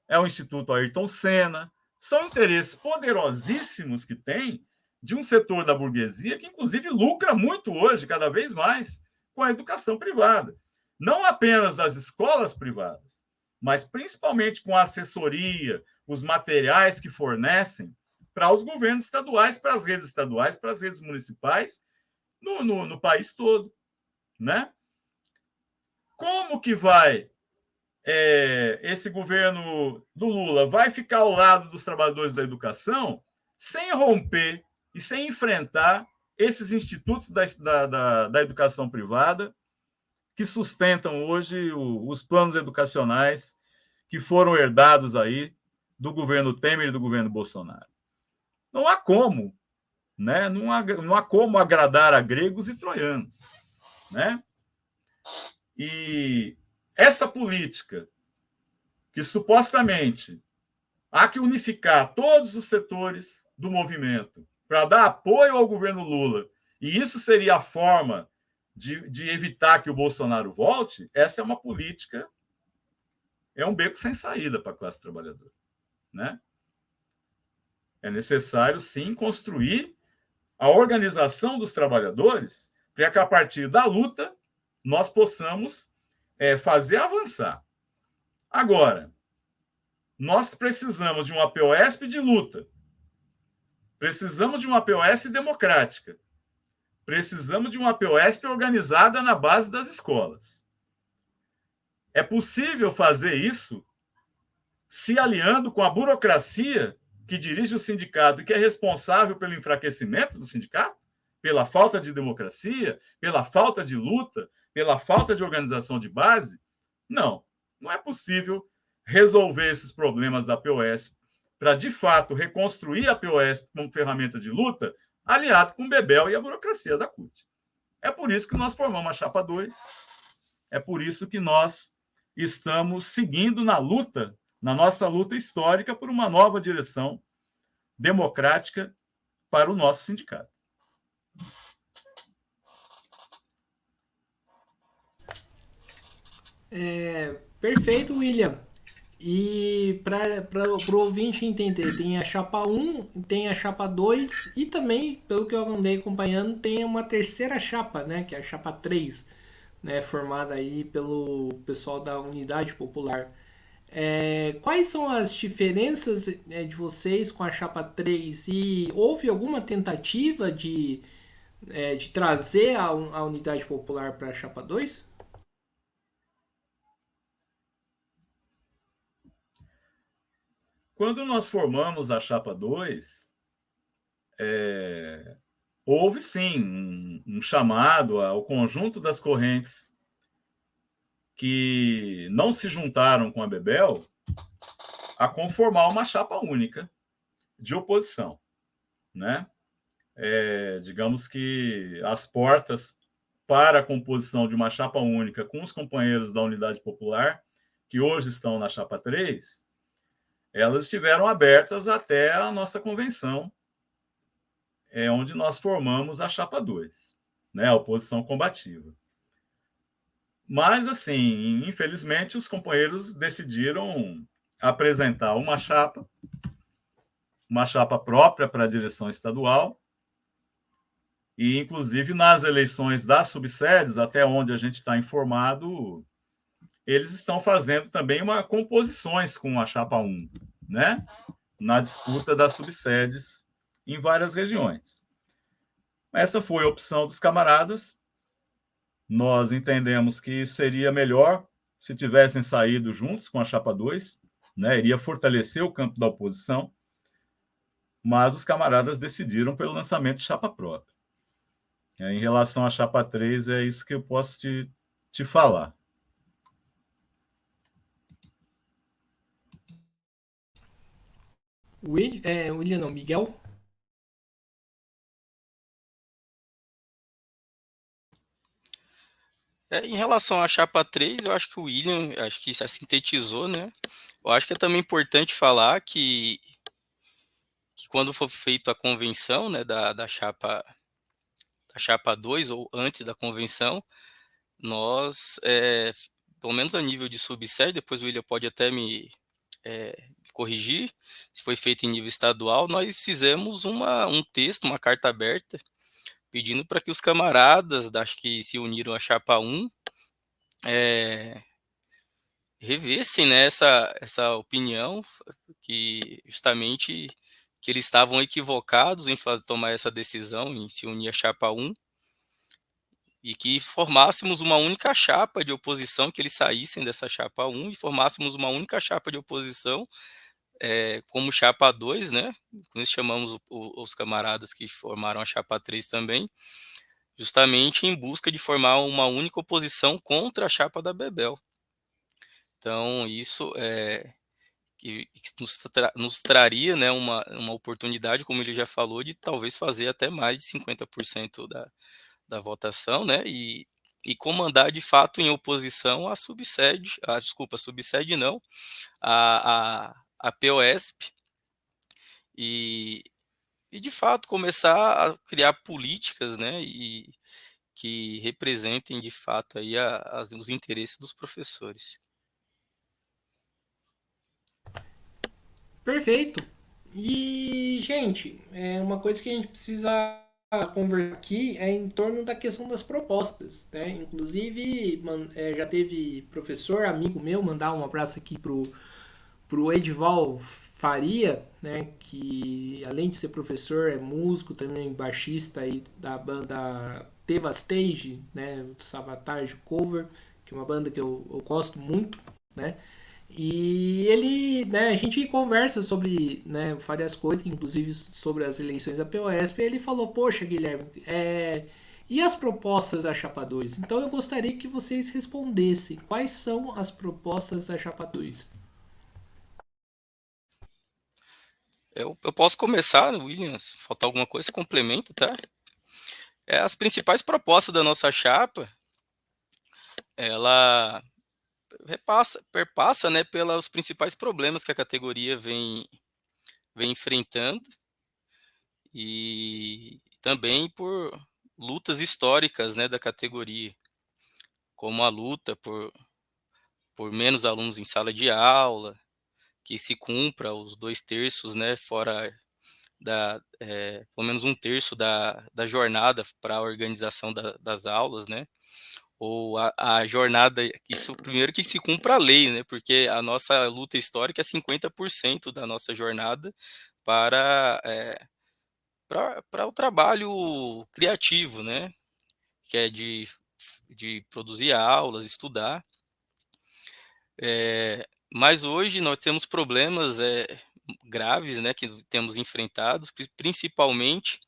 é o Instituto Ayrton Senna. São interesses poderosíssimos que tem de um setor da burguesia que, inclusive, lucra muito hoje, cada vez mais, com a educação privada. Não apenas das escolas privadas, mas principalmente com a assessoria, os materiais que fornecem para os governos estaduais, para as redes estaduais, para as redes municipais, no país todo, né? Como que vai esse governo do Lula vai ficar ao lado dos trabalhadores da educação sem romper e sem enfrentar esses institutos da educação privada que sustentam hoje os planos educacionais que foram herdados aí do governo Temer e do governo Bolsonaro? Não há como, né? Não há como agradar a gregos e troianos, né? E essa política que supostamente há que unificar todos os setores do movimento para dar apoio ao governo Lula, e isso seria a forma de evitar que o Bolsonaro volte, essa é uma política, é um beco sem saída para a classe trabalhadora, né? É necessário, sim, construir a organização dos trabalhadores para que, a partir da luta, nós possamos fazer avançar. Agora, nós precisamos de uma POSP de luta, precisamos de uma POSP democrática, precisamos de uma POSP organizada na base das escolas. É possível fazer isso se aliando com a burocracia que dirige o sindicato e que é responsável pelo enfraquecimento do sindicato, pela falta de democracia, pela falta de luta, pela falta de organização de base? Não, não é possível resolver esses problemas da POSP para, de fato, reconstruir a POSP como ferramenta de luta, aliado com o Bebel e a burocracia da CUT. É por isso que nós formamos a Chapa 2, é por isso que nós estamos seguindo na luta, na nossa luta histórica por uma nova direção democrática para o nosso sindicato. Perfeito, William. E para o ouvinte entender, tem a chapa 1, tem a chapa 2 e também, pelo que eu andei acompanhando, tem uma terceira chapa, né, que é a chapa 3, né, formada aí pelo pessoal da Unidade Popular. Quais são as diferenças de vocês com a chapa 3? E houve alguma tentativa de trazer a unidade popular para a chapa 2? Quando nós formamos a chapa 2, houve sim um chamado ao conjunto das correntes que não se juntaram com a Bebel a conformar uma chapa única de oposição, né? Digamos que as portas para a composição de uma chapa única com os companheiros da Unidade Popular, que hoje estão na chapa 3, elas estiveram abertas até a nossa convenção, onde nós formamos a chapa 2, né, a oposição combativa. Mas, assim, infelizmente, os companheiros decidiram apresentar uma chapa própria para a direção estadual, e, inclusive, nas eleições das subsedes, até onde a gente está informado, eles estão fazendo também uma composições com a chapa 1, né? Na disputa das subsedes em várias regiões. Essa foi a opção dos camaradas. Nós entendemos que seria melhor se tivessem saído juntos com a chapa 2, né? Iria fortalecer o campo da oposição, mas os camaradas decidiram pelo lançamento de chapa própria. Em relação à chapa 3, é isso que eu posso te falar. William não, Miguel? Em relação à chapa 3, eu acho que o William, acho que já sintetizou, né? Eu acho que é também importante falar que quando for feita a convenção, né, da chapa 2, ou antes da convenção, nós, pelo menos a nível de subsede, depois o William pode até me corrigir, se foi feito em nível estadual, nós fizemos um texto, uma carta aberta, pedindo para que os camaradas que se uniram à chapa 1 revessem, né, essa opinião, que justamente que eles estavam equivocados em tomar essa decisão, em se unir à chapa 1, e que formássemos uma única chapa de oposição, que eles saíssem dessa chapa 1 e formássemos uma única chapa de oposição, como chapa 2, né? Com isso chamamos os camaradas que formaram a chapa 3 também, justamente em busca de formar uma única oposição contra a chapa da Bebel. Então, isso que nos traria, né, uma oportunidade, como ele já falou, de talvez fazer até mais de 50% da votação, né, e comandar de fato em oposição à subsede, subsede não, a POSP, e, e de fato começar a criar políticas, né, e que representem de fato aí os interesses dos professores. Perfeito. E, gente, uma coisa que a gente precisa conversar aqui é em torno da questão das propostas, né? Inclusive, já teve professor, amigo meu, mandar um abraço aqui pro Edival Faria, né? Que além de ser professor, é músico, também baixista aí da banda Devastage, né? Sabotage Cover, que é uma banda que eu gosto muito, né? E ele, né, a gente conversa sobre, né, várias coisas, inclusive sobre as eleições da POSP, e ele falou, poxa, Guilherme, e as propostas da Chapa 2? Então eu gostaria que vocês respondessem, quais são as propostas da Chapa 2? Eu posso começar, William, se faltar alguma coisa, você complementa, tá? As principais propostas da nossa chapa, ela perpassa, né, pelos principais problemas que a categoria vem enfrentando, e também por lutas históricas, né, da categoria, como a luta por menos alunos em sala de aula, que se cumpra os 2/3, né, fora pelo menos 1/3 da jornada para a organização das aulas, né, ou a jornada, isso primeiro que se cumpra a lei, né, porque a nossa luta histórica é 50% da nossa jornada para, o trabalho criativo, né, que é de produzir aulas, estudar. Mas hoje nós temos problemas, graves, né, que temos enfrentados, principalmente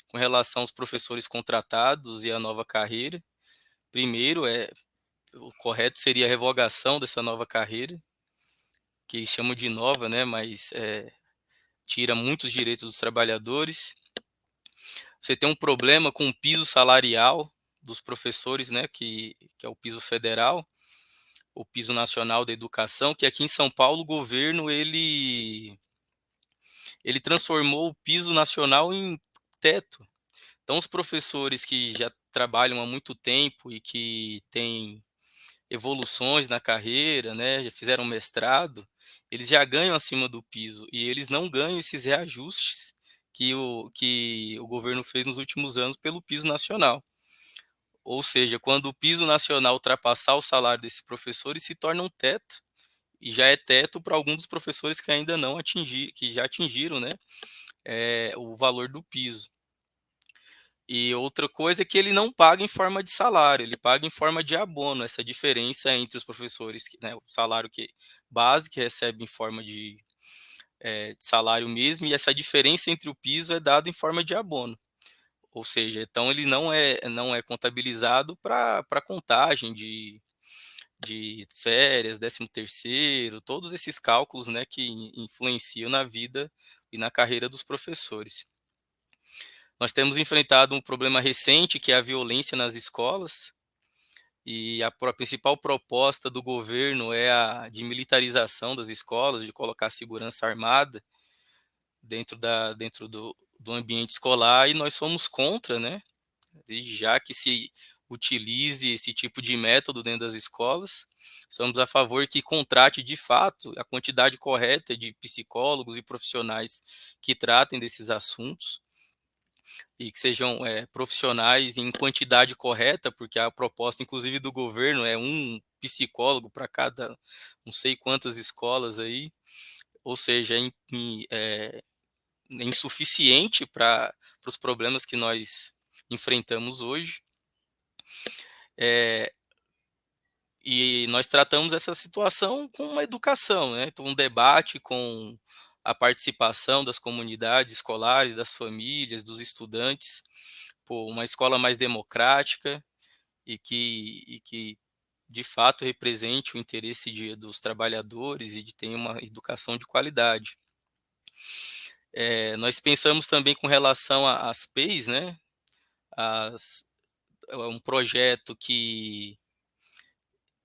com relação aos professores contratados e a nova carreira. Primeiro, o correto seria a revogação dessa nova carreira, que chamam de nova, né, mas tira muitos direitos dos trabalhadores. Você tem um problema com o piso salarial dos professores, né, que é o piso federal, o piso nacional da educação, que aqui em São Paulo o governo ele transformou o piso nacional em teto. Então os professores que já trabalham há muito tempo e que têm evoluções na carreira, né, já fizeram mestrado, eles já ganham acima do piso e eles não ganham esses reajustes que o governo fez nos últimos anos pelo piso nacional. Ou seja, quando o piso nacional ultrapassar o salário desses professores, se torna um teto, e já é teto para alguns dos professores que ainda não atingiram, que já atingiram, né, o valor do piso. E outra coisa é que ele não paga em forma de salário, ele paga em forma de abono, essa diferença entre os professores, né, o salário base, que recebe em forma de salário mesmo, e essa diferença entre o piso é dado em forma de abono. Ou seja, então ele não é contabilizado para contagem de férias, 13º, todos esses cálculos, né, que influenciam na vida e na carreira dos professores. Nós temos enfrentado um problema recente, que é a violência nas escolas, e a principal proposta do governo é a de militarização das escolas, de colocar segurança armada dentro do ambiente escolar, e nós somos contra, né, desde já que se utilize esse tipo de método dentro das escolas. Somos a favor que contrate de fato a quantidade correta de psicólogos e profissionais que tratem desses assuntos, e que sejam profissionais em quantidade correta, porque a proposta, inclusive, do governo é um psicólogo para cada não sei quantas escolas aí, ou seja, é insuficiente para os problemas que nós enfrentamos hoje. E nós tratamos essa situação com uma educação, né? Então, um debate com a participação das comunidades escolares, das famílias, dos estudantes, por uma escola mais democrática e que de fato represente o interesse dos trabalhadores e de ter uma educação de qualidade. Nós pensamos também com relação às PEIs, né? É um projeto que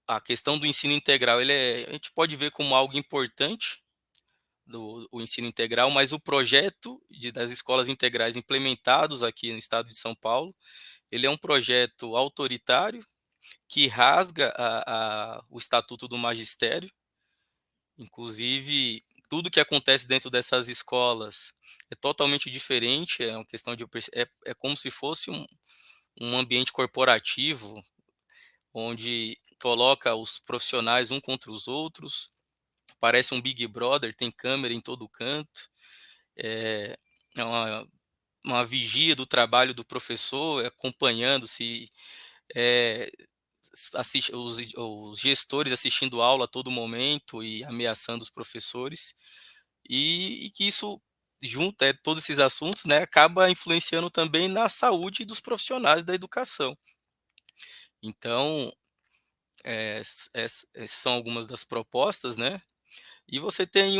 a questão do ensino integral, a gente pode ver como algo importante, o ensino integral, mas o projeto das escolas integrais implementados aqui no estado de São Paulo, ele é um projeto autoritário, que rasga o Estatuto do Magistério. Inclusive, tudo que acontece dentro dessas escolas é totalmente diferente, é uma questão é como se fosse um ambiente corporativo, onde coloca os profissionais um contra os outros, parece um Big Brother, tem câmera em todo canto, é uma vigia do trabalho do professor, acompanhando se é, os gestores assistindo aula a todo momento e ameaçando os professores, e que isso, junto todos esses assuntos, né, acaba influenciando também na saúde dos profissionais da educação. Então, essas são algumas das propostas, né? E você tem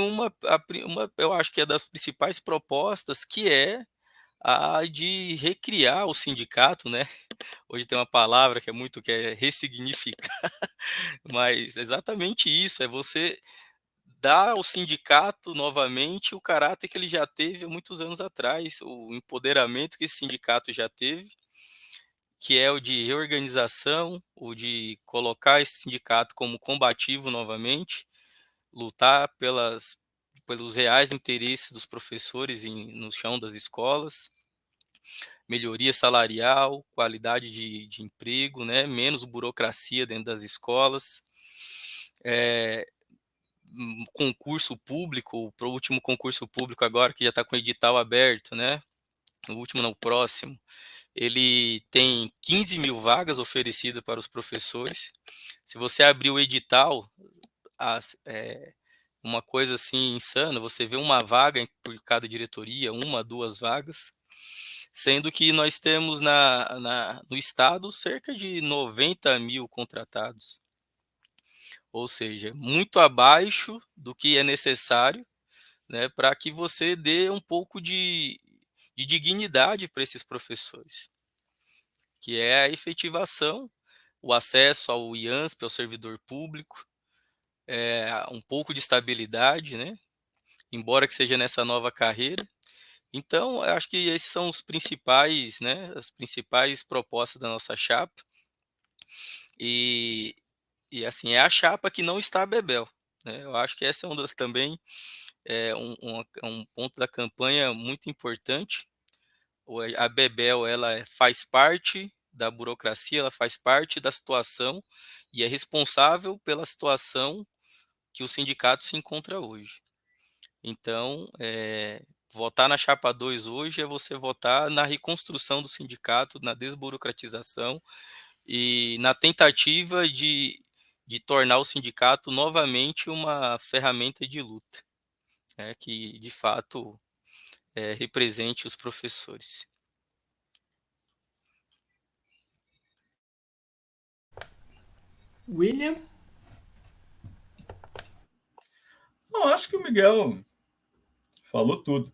eu acho que é das principais propostas, que é a de recriar o sindicato, né? Hoje tem uma palavra que é ressignificar, mas é exatamente isso, é você dar ao sindicato novamente o caráter que ele já teve há muitos anos atrás, o empoderamento que esse sindicato já teve, que é o de reorganização, o de colocar esse sindicato como combativo novamente, lutar pelos reais interesses dos professores no chão das escolas. melhoria salarial, qualidade de emprego, né? Menos burocracia dentro das escolas, concurso público, para o último concurso público agora, que já está com o edital aberto, né? O último não, o próximo. Ele tem 15 mil vagas oferecidas para os professores. Se você abrir o edital, uma coisa assim insana, você vê uma vaga por cada diretoria, uma, duas vagas, sendo que nós temos no estado cerca de 90 mil contratados. Ou seja, muito abaixo do que é necessário, né, para que você dê um pouco de dignidade para esses professores, que é a efetivação, o acesso ao IANSP, ao servidor público, um pouco de estabilidade, né, embora que seja nessa nova carreira. Então, eu acho que esses são os principais, né, as principais propostas da nossa chapa. E assim, é a chapa que não está a Bebel, né? Eu acho que essa é também um ponto da campanha muito importante. A Bebel, ela faz parte da burocracia, ela faz parte da situação e é responsável pela situação que o sindicato se encontra hoje. Então, votar na chapa 2 hoje é você votar na reconstrução do sindicato, na desburocratização e na tentativa de tornar o sindicato novamente uma ferramenta de luta, né, que de fato represente os professores. William? Não, acho que o Miguel falou tudo.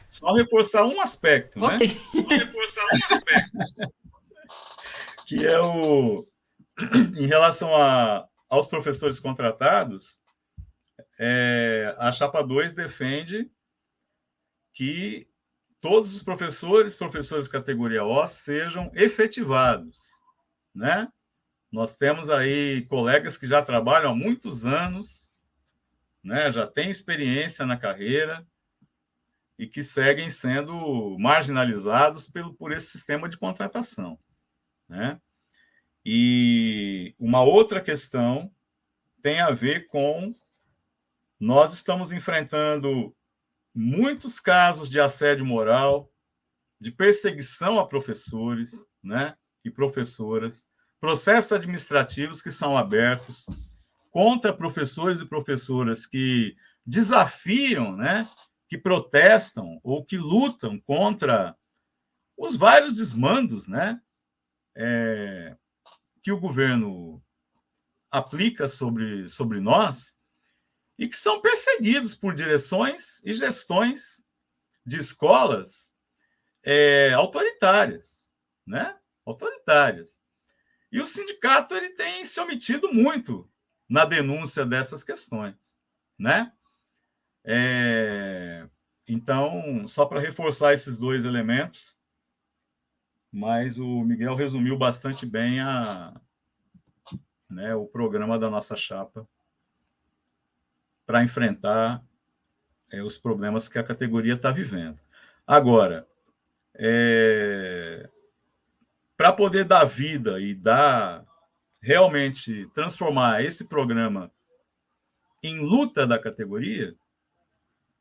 Só reforçar um aspecto, né? Ok. Só reforçar um aspecto. Que é em relação aos professores contratados, a chapa 2 defende que todos os professores categoria O sejam efetivados, né? Nós temos aí colegas que já trabalham há muitos anos, né? Já têm experiência na carreira e que seguem sendo marginalizados por esse sistema de contratação, né? E uma outra questão tem a ver com nós estamos enfrentando muitos casos de assédio moral, de perseguição a professores, né, e professoras, processos administrativos que são abertos contra professores e professoras que desafiam, né, que protestam ou que lutam contra os vários desmandos, né, que o governo aplica sobre nós e que são perseguidos por direções e gestões de escolas autoritárias, né? Autoritárias. E o sindicato ele tem se omitido muito na denúncia dessas questões, né? Então, só para reforçar esses dois elementos, mas o Miguel resumiu bastante bem o programa da nossa chapa para enfrentar os problemas que a categoria está vivendo. Agora, para poder dar vida e realmente transformar esse programa em luta da categoria,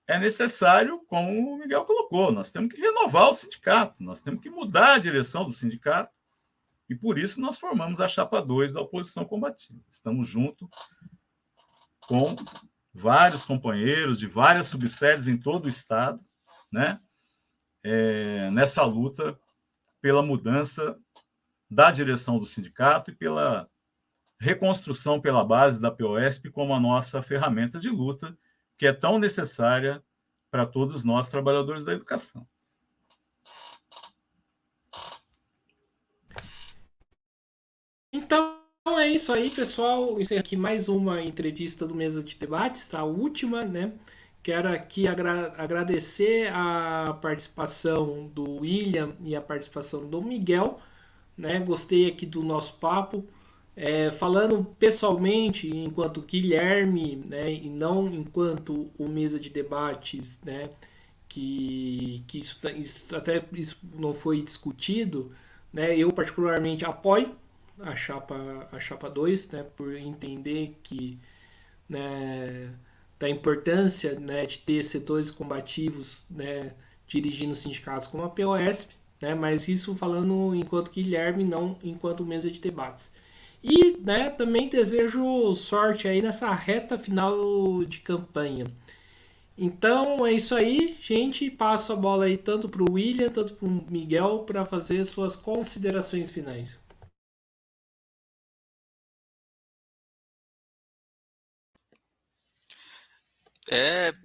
é necessário, como o Miguel colocou, nós temos que renovar o sindicato, nós temos que mudar a direção do sindicato, e por isso nós formamos a chapa 2 da oposição combativa. Estamos junto com vários companheiros de várias subsedes em todo o estado, né? Nessa luta pela mudança da direção do sindicato e pela reconstrução pela base da POSP como a nossa ferramenta de luta, que é tão necessária para todos nós, trabalhadores da educação. Então é isso aí, pessoal. Encerro aqui mais uma entrevista do Mesa de Debates, tá? A última, né? Quero aqui agradecer a participação do William e a participação do Miguel, né? Gostei aqui do nosso papo. Falando pessoalmente, enquanto Guilherme, né, e não enquanto o mesa de debates, né, que isso não foi discutido, né, eu particularmente apoio a chapa 2, né, por entender que, né, da importância, né, de ter setores combativos, né, dirigindo sindicatos como a POSP, né, mas isso falando enquanto Guilherme, não enquanto mesa de debates. E, né, também desejo sorte aí nessa reta final de campanha. Então é isso aí, gente. Passo a bola aí tanto para o William, tanto para o Miguel para fazer suas considerações finais.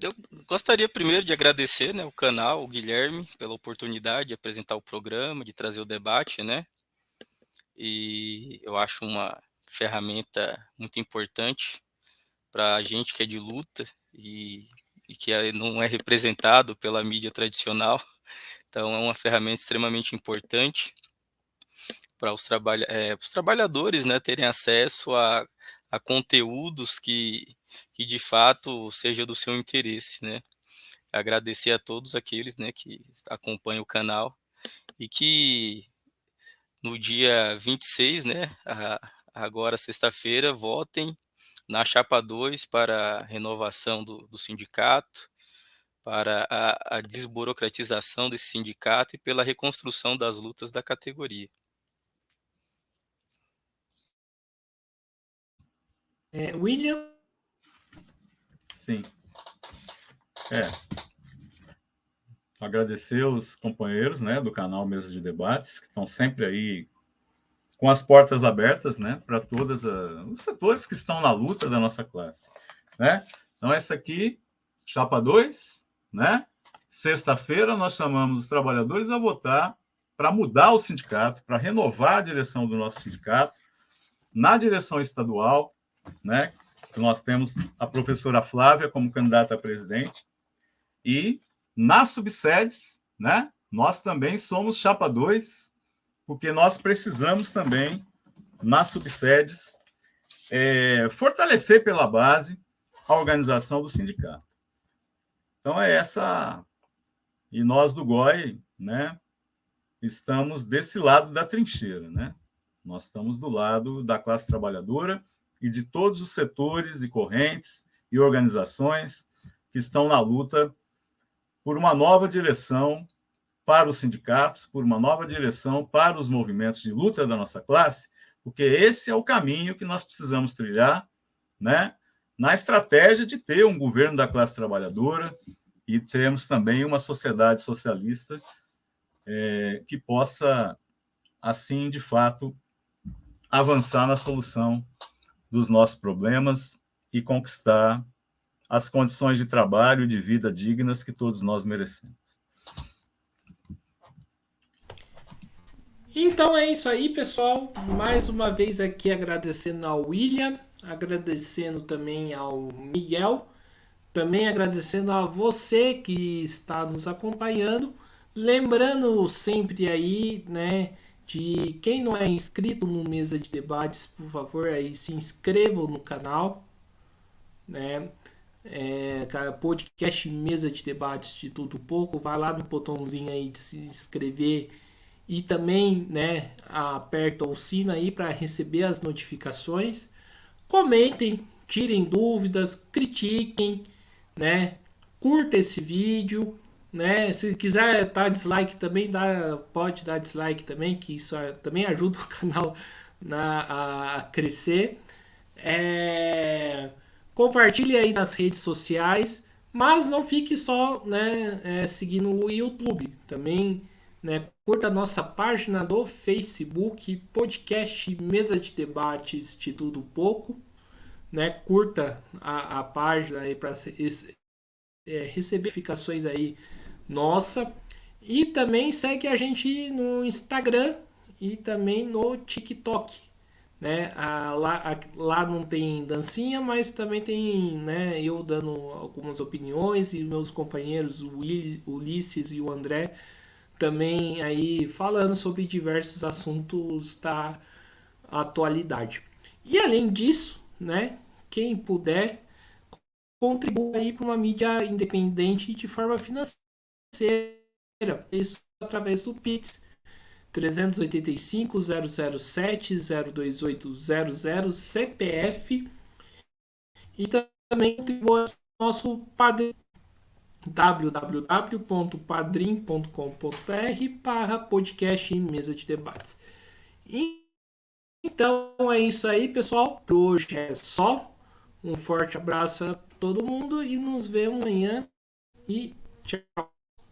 Eu gostaria primeiro de agradecer, né, o canal, o Guilherme, pela oportunidade de apresentar o programa, de trazer o debate, né? E eu acho uma ferramenta muito importante para a gente que é de luta e que não é representado pela mídia tradicional. Então, é uma ferramenta extremamente importante para os trabalhadores, né, terem acesso a conteúdos que de fato seja do seu interesse, né? Agradecer a todos aqueles, né, que acompanham o canal e que no dia 26, né, agora sexta-feira, votem na chapa 2 para a renovação do sindicato, para a desburocratização desse sindicato e pela reconstrução das lutas da categoria. William? Sim. Agradecer os companheiros, né, do canal Mesa de Debates, que estão sempre aí com as portas abertas, né, para todos os setores que estão na luta da nossa classe, né? Então, essa aqui, chapa 2, né? Sexta-feira, nós chamamos os trabalhadores a votar para mudar o sindicato, para renovar a direção do nosso sindicato, na direção estadual, né? Nós temos a professora Flávia como candidata a presidente, e nas subsedes, né? Nós também somos chapa 2, porque nós precisamos também, nas subsedes, fortalecer pela base a organização do sindicato. Então, é essa. E nós do GOI, né, estamos desse lado da trincheira, né? Nós estamos do lado da classe trabalhadora e de todos os setores e correntes e organizações que estão na luta por uma nova direção para os sindicatos, por uma nova direção para os movimentos de luta da nossa classe, porque esse é o caminho que nós precisamos trilhar, né, na estratégia de ter um governo da classe trabalhadora e termos também uma sociedade socialista que possa, assim, de fato, avançar na solução dos nossos problemas e conquistar as condições de trabalho e de vida dignas que todos nós merecemos. Então é isso aí, pessoal. Mais uma vez aqui agradecendo ao William, agradecendo também ao Miguel, também agradecendo a você que está nos acompanhando. Lembrando sempre aí, né, de quem não é inscrito no Mesa de Debates, por favor, aí se inscrevam no canal, né? Podcast Mesa de Debates de Tudo Pouco, vai lá no botãozinho aí de se inscrever e também, né, aperta o sino aí para receber as notificações. Comentem, tirem dúvidas, critiquem, né? Curta esse vídeo, né? Se quiser dar dislike também, pode dar dislike também, que isso também ajuda o canal a crescer. Compartilhe aí nas redes sociais, mas não fique só, né, seguindo o YouTube. Também, né, curta a nossa página do Facebook, podcast Mesa de Debates de Tudo Pouco, né? Curta a página aí para receber notificações aí nossa. E também segue a gente no Instagram e também no TikTok. Né? Lá não tem dancinha, mas também tem, né, eu dando algumas opiniões e meus companheiros, o Ulisses e o André, também aí falando sobre diversos assuntos da atualidade. E além disso, né, quem puder, contribua aí para uma mídia independente de forma financeira. Isso através do Pix 385-007-02800 CPF e também contribua no nosso padrinho www.padrim.com.br/podcast e mesa de debates. Então é isso aí, pessoal. Por hoje é só. Um forte abraço a todo mundo e nos vemos amanhã. E tchau.